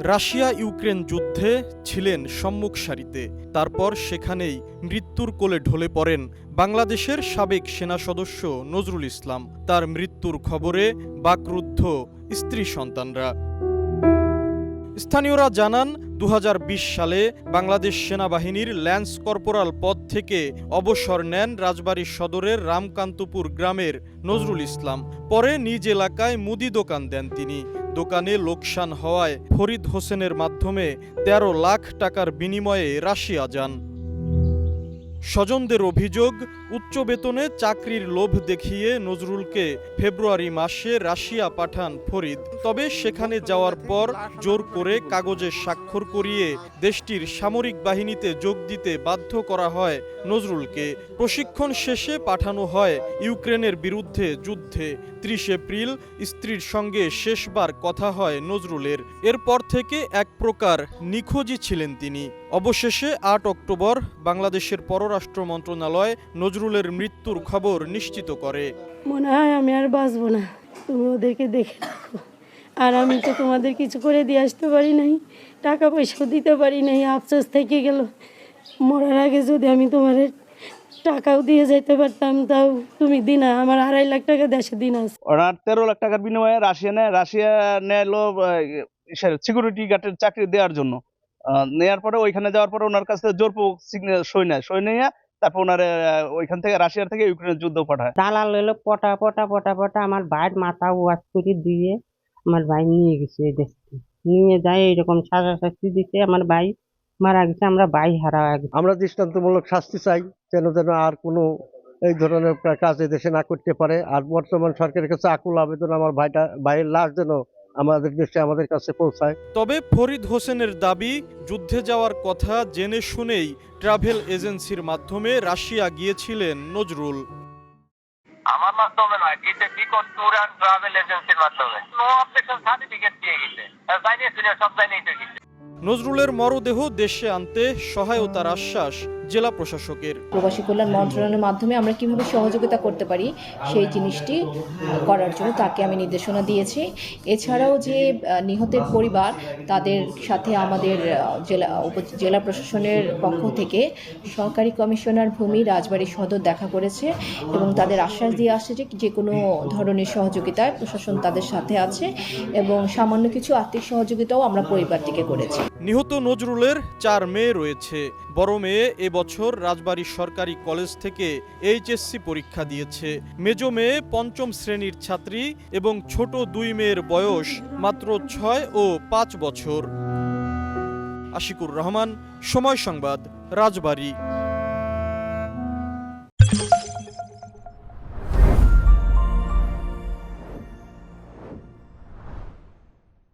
Russia Ukraine যুদ্ধে ছিলেন সম্মুখ সারিতে। তারপর সেখানেই মৃত্যুর কোলে ঢলে পড়েন বাংলাদেশের সাবেক সেনা সদস্য নজরুল ইসলাম। তার মৃত্যুর খবরে বাকরুদ্ধ স্ত্রী সন্তানরা। স্থানীয়রা জানান ২০২০ সালে বাংলাদেশ সেনাবাহিনীর ল্যান্স কর্পোরাল পদ থেকে অবসর নেন রাজবাড়ী সদরের রামকান্তপুর গ্রামের নজরুল ইসলাম। পরে নিজ এলাকায় মুদি দোকান দেন তিনি। দোকানে লোকসান হওয়ায় ফরিদ হোসেনের মাধ্যমে ১৩ লাখ টাকার বিনিময়ে রাশিয়া যান। স্বজনদের অভিযোগ, উচ্চ বেতনে চাকরির লোভ দেখিয়ে নজরুলকে ফেব্রুয়ারি মাসে রাশিয়া পাঠান ফরিদ। তবে সেখানে যাওয়ার পর জোর করে কাগজে স্বাক্ষর করিয়ে দেশটির সামরিক বাহিনীতে যোগ দিতে বাধ্য করা হয় নজরুলকে। প্রশিক্ষণ শেষে পাঠানো হয় ইউক্রেনের বিরুদ্ধে যুদ্ধে। ৩০ এপ্রিল স্ত্রীর সঙ্গে শেষবার কথা হয় নজরুলের। এরপর থেকে এক প্রকার নিখোঁজই ছিলেন তিনি। অবশেষে ৮ অক্টোবর বাংলাদেশের পররাষ্ট্র মন্ত্রণালয় নজরুলের মৃত্যুর খবর নিশ্চিত করে। মনে হয় আমি আর বাঁচবো না, তুমি ওদেরকে দেখে রাখো। আর আমি তো তোমাদের কিছু করে দিয়ে আসতে পারি নাই, টাকা পয়সাও দিতে পারি নাই, আফসোস থেকে গেল। মরার আগে যদি আমি তোমার টাকাও দিয়ে যেতে পারতাম, তাও তুমি দিনা। আমার ২.৫ লাখ টাকা দেশে দিন আছে। ওনার ১৩ লাখ টাকার বিনিময়ে রাশিয়া নেলো সিকিউরিটি গার্ডের চাকরি দেওয়ার জন্য। নেওয়ার পরে ওইখানে যাওয়ার পরে ওনার কাছে জোরপূর্বক সই নিয়ে তারপর ওনার ওইখান থেকে রাশিয়ার থেকে ইউক্রেনের যুদ্ধ পাঠায়। দালাল হলো পটা আমার ভাইয়ের মাথা ওয়াশ করে দিয়ে আমার ভাই নিয়ে গেছে এই দেশে। নিয়ে যায় এইরকম সাজা শাস্তি দিতে আমার ভাই মারা গেছে, আমরা ভাই হারা গেছে। আমরা দৃষ্টান্তমূলক শাস্তি চাই, যেন আর কোনো এই ধরনের কাজ দেশে না করতে পারে। আর বর্তমান সরকারের কাছে আকুল আবেদন, আমার ভাইয়ের লাশ যেন আমাদের দেশে আমাদের কাছে পৌঁছায়। তবে ফরিদ হোসেনের দাবি, যুদ্ধে যাওয়ার কথা জেনে শুনেই ট্রাভেল এজেন্সির মাধ্যমে রাশিয়া গিয়েছিলেন নজরুল। আমার মাধ্যমে নয়, বিকট ট্যুর অ্যান্ড ট্রাভেল এজেন্সির মাধ্যমে। নো অবজেকশন সার্টিফিকেট দিয়ে গেছে, জানিয়ে শুনে সব জানিয়ে তো গেছে। নজরুলের মরদেহ দেশে আনতে সহায়তার আশ্বাস জেলা প্রশাসকের। প্রবাসী কল্যাণ মন্ত্রণালয়ের মাধ্যমে আমরা কিভাবে সহযোগিতা করতে পারি সেই জিনিসটি করার জন্য তাকে আমি নির্দেশনা দিয়েছি। এছাড়াও যে নিহতের পরিবার, তাদের সাথে আমাদের জেলা প্রশাসনের পক্ষ থেকে সহকারী কমিশনার ভূমি রাজবাড়ী সদর দেখা করেছে এবং তাদের আশ্বাস দিয়ে আসছে যে কোনো ধরনের সহযোগিতায় প্রশাসন তাদের সাথে আছে এবং সামান্য কিছু আর্থিক সহযোগিতাও আমরা পরিবারটিকে করেছি। নিহত নজরুলের ৪ মেয়ে রয়েছে। বড় মেয়ে এবছর রাজবাড়ী সরকারি কলেজ থেকে এইচএসসি পরীক্ষা দিয়েছে। মেজ মেয়ে ৫ম শ্রেণীর ছাত্রী এবং ছোট ২ মেয়ের বয়স মাত্র ৬ ও ৫ বছর। আশিকুর রহমান, সময় সংবাদ, রাজবাড়ী।